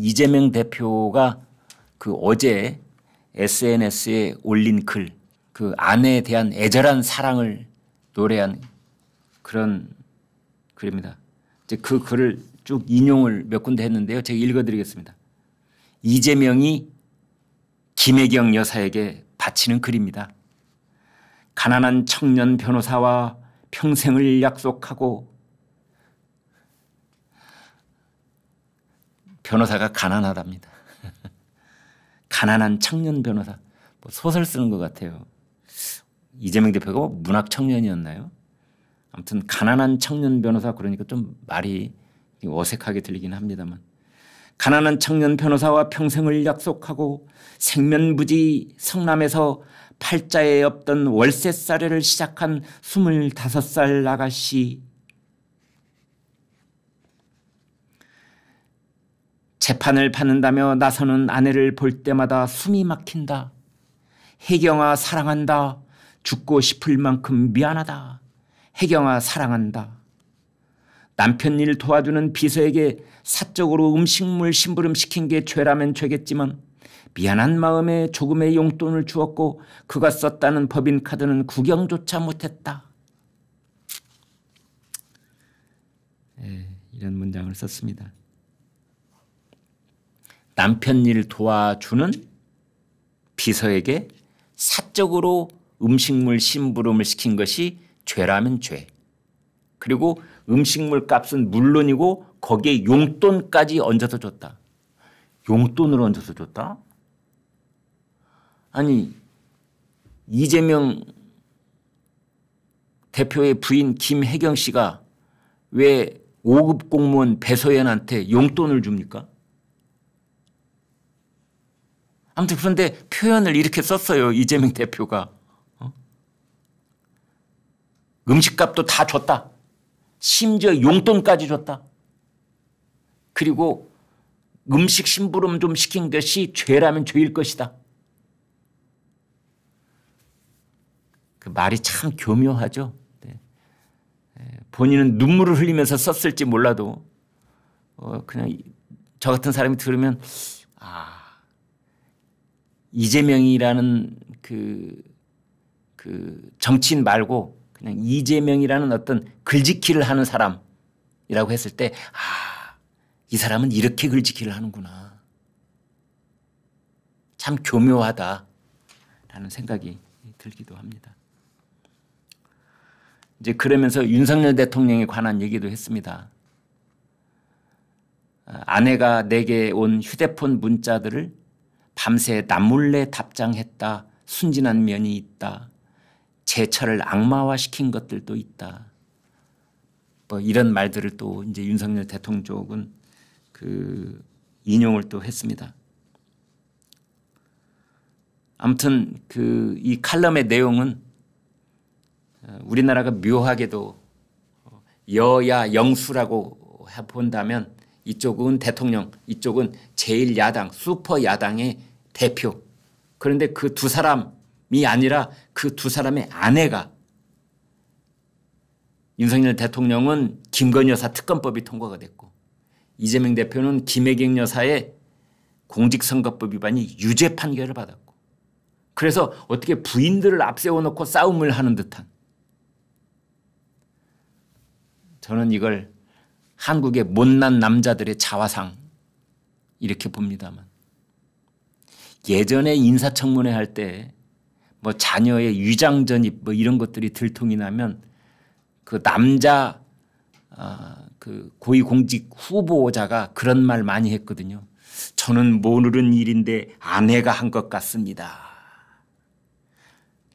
이재명 대표가 그 어제 SNS에 올린 글, 그 아내에 대한 애절한 사랑을 노래한 그런 글입니다. 이제 그 글을 쭉 인용을 몇 군데 했는데요. 제가 읽어드리겠습니다. 이재명이 김혜경 여사에게 바치는 글입니다. 가난한 청년 변호사와 평생을 약속하고, 변호사가 가난하답니다. 가난한 청년 변호사. 뭐 소설 쓰는 것 같아요. 이재명 대표가 문학 청년이었나요? 아무튼 가난한 청년 변호사, 그러니까 좀 말이 어색하게 들리긴 합니다만, 가난한 청년 변호사와 평생을 약속하고 생면부지 성남에서 팔자에 없던 월세살이를 시작한 25살 아가씨. 재판을 받는다며 나서는 아내를 볼 때마다 숨이 막힌다. 혜경아 사랑한다. 죽고 싶을 만큼 미안하다. 혜경아 사랑한다. 남편 일 도와주는 비서에게 사적으로 음식물 심부름 시킨 게 죄라면 죄겠지만 미안한 마음에 조금의 용돈을 주었고 그가 썼다는 법인카드는 구경조차 못했다. 이런 문장을 썼습니다. 남편 일 도와주는 비서에게 사적으로 음식물 심부름을 시킨 것이 죄라면 죄. 그리고 음식물 값은 물론이고 거기에 용돈까지 얹어서 줬다. 용돈을 얹어서 줬다? 아니, 이재명 대표의 부인 김혜경 씨가 왜 5급 공무원 배소연한테 용돈을 줍니까? 아무튼 그런데 표현을 이렇게 썼어요. 이재명 대표가. 음식값도 다 줬다. 심지어 용돈까지 줬다. 그리고 음식 심부름 좀 시킨 것이 죄라면 죄일 것이다. 그 말이 참 교묘하죠. 네. 본인은 눈물을 흘리면서 썼을지 몰라도 그냥 저 같은 사람이 들으면 이재명이라는 그 정치인 말고 그냥 이재명이라는 어떤 글짓기를 하는 사람이라고 했을 때 이 사람은 이렇게 글짓기를 하는구나. 참 교묘하다라는 생각이 들기도 합니다. 이제 그러면서 윤석열 대통령에 관한 얘기도 했습니다. 아내가 내게 온 휴대폰 문자들을 밤새 남몰래 답장했다. 순진한 면이 있다. 제철을 악마화시킨 것들도 있다. 뭐 이런 말들을 또 이제 윤석열 대통령 쪽은 인용을 또 했습니다. 아무튼 이 칼럼의 내용은 우리나라가 묘하게도 여야 영수라고 본다면 이쪽은 대통령, 이쪽은 제1야당, 슈퍼야당의 대표. 그런데 그 두 사람이 아니라 그 두 사람의 아내가, 윤석열 대통령은 김건희 여사 특검법이 통과가 됐고 이재명 대표는 김혜경 여사의 공직선거법 위반이 유죄 판결을 받았고, 그래서 어떻게 부인들을 앞세워 놓고 싸움을 하는 듯한, 저는 이걸 한국의 못난 남자들의 자화상 이렇게 봅니다만, 예전에 인사청문회 할 때 뭐 자녀의 위장 전입 뭐 이런 것들이 들통이 나면 그 남자 그 고위공직 후보자가 그런 말 많이 했거든요. 저는 모르는 일인데 아내가 한 것 같습니다.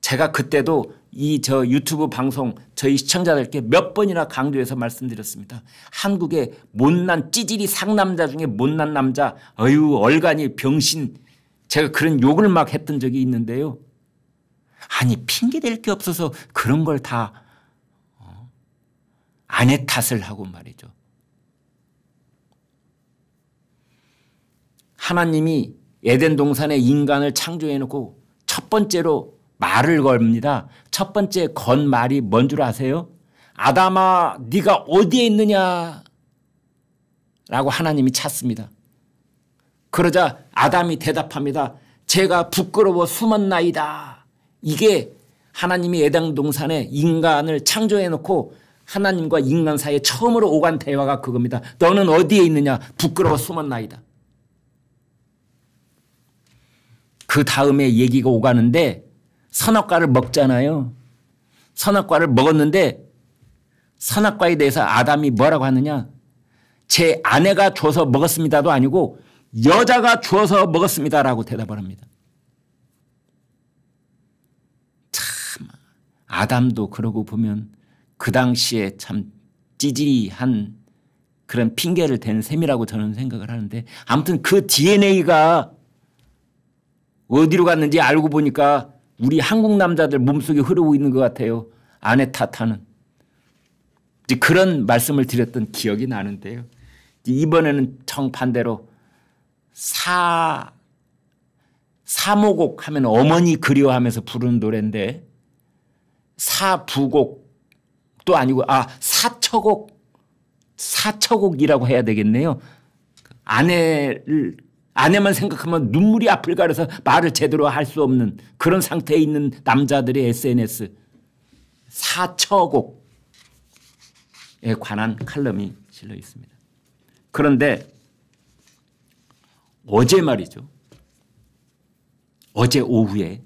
제가 그때도 저 유튜브 방송 저희 시청자들께 몇 번이나 강조해서 말씀드렸습니다. 한국의 못난 찌질이 상남자 중에 못난 남자, 얼간이 병신, 제가 그런 욕을 막 했던 적이 있는데요. 아니 핑계댈 게 없어서 그런 걸 다 아내 탓을 하고 말이죠. 하나님이 에덴 동산에 인간을 창조해놓고 첫 번째로 말을 겁니다. 첫 번째 건 말이 뭔 줄 아세요? 아담아 네가 어디에 있느냐 라고 하나님이 찾습니다. 그러자 아담이 대답합니다. 제가 부끄러워 숨었나이다. 이게 하나님이 에덴 동산에 인간을 창조해 놓고 하나님과 인간 사이에 처음으로 오간 대화가 그겁니다. 너는 어디에 있느냐? 부끄러워 숨었나이다. 그 다음에 얘기가 오가는데 선악과를 먹잖아요. 선악과를 먹었는데 선악과에 대해서 아담이 뭐라고 하느냐? 제 아내가 줘서 먹었습니다도 아니고 여자가 주어서 먹었습니다라고 대답을 합니다. 참 아담도 그러고 보면 그 당시에 참 찌질이한 그런 핑계를 대는 셈이라고 저는 생각을 하는데 아무튼 그 DNA가 어디로 갔는지 알고 보니까 우리 한국 남자들 몸속에 흐르고 있는 것 같아요. 아내 탓하는. 그런 말씀을 드렸던 기억이 나는데요. 이번에는 정반대로 사모곡 하면 어머니 그리워하면서 부르는 노래인데 사부곡도 아니고 사처곡이라고 해야 되겠네요. 아내만 생각하면 눈물이 앞을 가려서 말을 제대로 할 수 없는 그런 상태에 있는 남자들의 SNS 사처곡에 관한 칼럼이 실려 있습니다. 그런데 어제 말이죠. 어제 오후에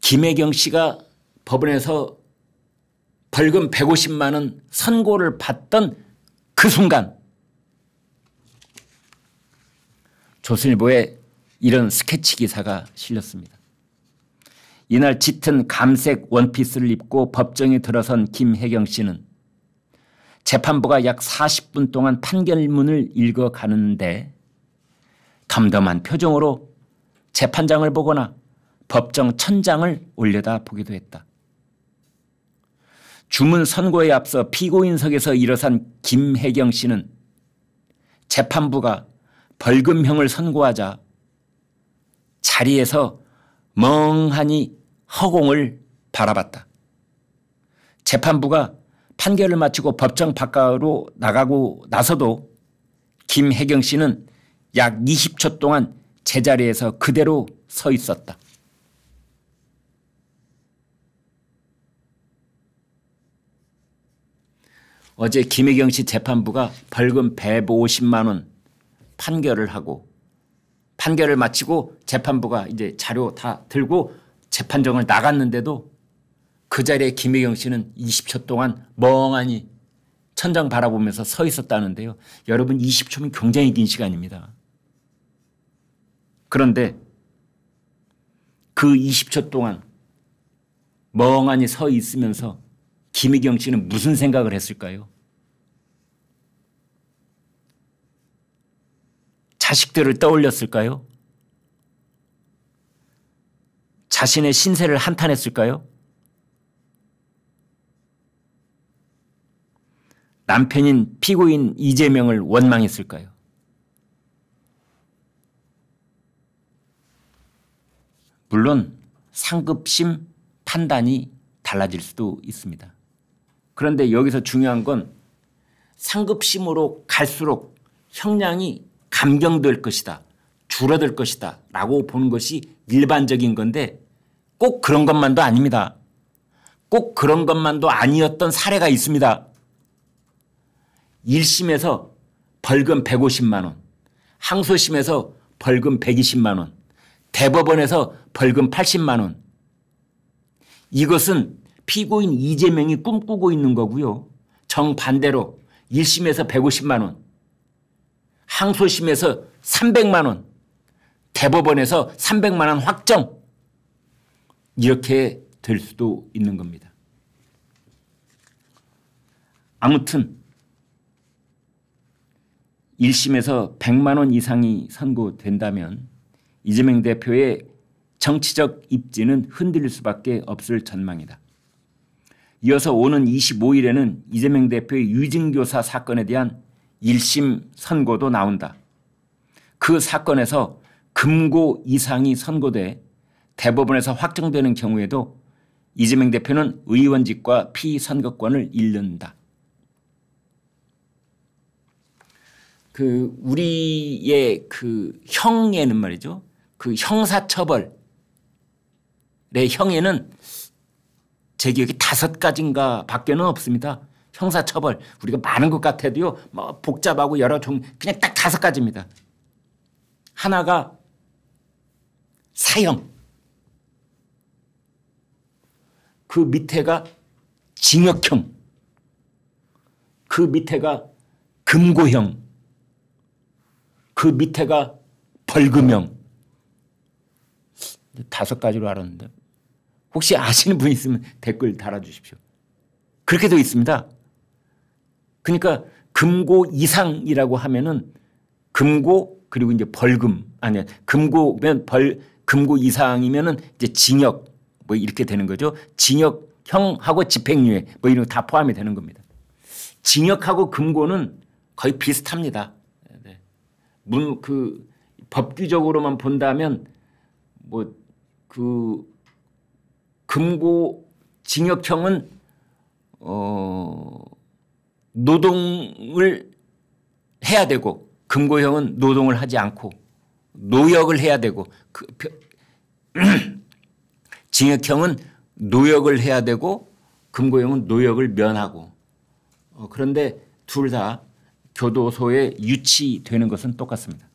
김혜경 씨가 법원에서 벌금 150만 원 선고를 받던 그 순간 조선일보에 이런 스케치 기사가 실렸습니다. 이날 짙은 감색 원피스를 입고 법정에 들어선 김혜경 씨는 재판부가 약 40분 동안 판결문을 읽어가는데 덤덤한 표정으로 재판장을 보거나 법정 천장을 올려다 보기도 했다. 주문 선고에 앞서 피고인석에서 일어선 김혜경 씨는 재판부가 벌금형을 선고하자 자리에서 멍하니 허공을 바라봤다. 재판부가 판결을 마치고 법정 바깥으로 나가고 나서도 김혜경 씨는 약 20초 동안 제자리에서 그대로 서 있었다. 어제 김혜경 씨 재판부가 벌금 150만 원 판결을 하고 판결을 마치고 재판부가 이제 자료 다 들고 재판정을 나갔는데도 그 자리에 김혜경 씨는 20초 동안 멍하니 천장 바라보면서 서 있었다는데요. 여러분 20초면 굉장히 긴 시간입니다. 그런데 그 20초 동안 멍하니 서 있으면서 김혜경 씨는 무슨 생각을 했을까요? 자식들을 떠올렸을까요? 자신의 신세를 한탄했을까요? 남편인 피고인 이재명을 원망했을까요? 물론 상급심 판단이 달라질 수도 있습니다. 그런데 여기서 중요한 건 상급심으로 갈수록 형량이 감경될 것이다, 줄어들 것이다 라고 보는 것이 일반적인 건데 꼭 그런 것만도 아닙니다. 꼭 그런 것만도 아니었던 사례가 있습니다. 1심에서 벌금 150만 원, 항소심에서 벌금 120만 원, 대법원에서 벌금 80만 원. 이것은 피고인 이재명이 꿈꾸고 있는 거고요. 정반대로 1심에서 150만 원, 항소심에서 300만 원, 대법원에서 300만 원 확정. 이렇게 될 수도 있는 겁니다. 아무튼 1심에서 100만 원 이상이 선고된다면 이재명 대표의 정치적 입지는 흔들릴 수밖에 없을 전망이다. 이어서 오는 25일에는 이재명 대표의 유증교사 사건에 대한 1심 선고도 나온다. 그 사건에서 금고 이상이 선고돼 대법원에서 확정되는 경우에도 이재명 대표는 의원직과 피선거권을 잃는다. 그 우리의 그 형에는 말이죠. 그 형사처벌의 형에는 제 기억에 5가지인가 밖에는 없습니다. 형사처벌. 우리가 많은 것 같아도요. 뭐 복잡하고 여러 종 그냥 딱 5가지입니다. 하나가 사형. 그 밑에가 징역형. 그 밑에가 금고형. 그 밑에가 벌금형. 5가지로 알았는데 혹시 아시는 분 있으면 댓글 달아주십시오. 그렇게 되어 있습니다. 그러니까 금고 이상이라고 하면은 금고 그리고 이제 벌금 아니야 금고면 금고 이상이면은 이제 징역 뭐 이렇게 되는 거죠. 징역형하고 집행유예 뭐 이런 거 다 포함이 되는 겁니다. 징역하고 금고는 거의 비슷합니다. 네. 그 법규적으로만 본다면 뭐 그 금고 징역형은 노동을 해야 되고 금고형은 노동을 하지 않고 노역을 해야 되고 징역형은 노역을 해야 되고 금고형은 노역을 면하고 그런데 둘 다 교도소에 유치되는 것은 똑같습니다.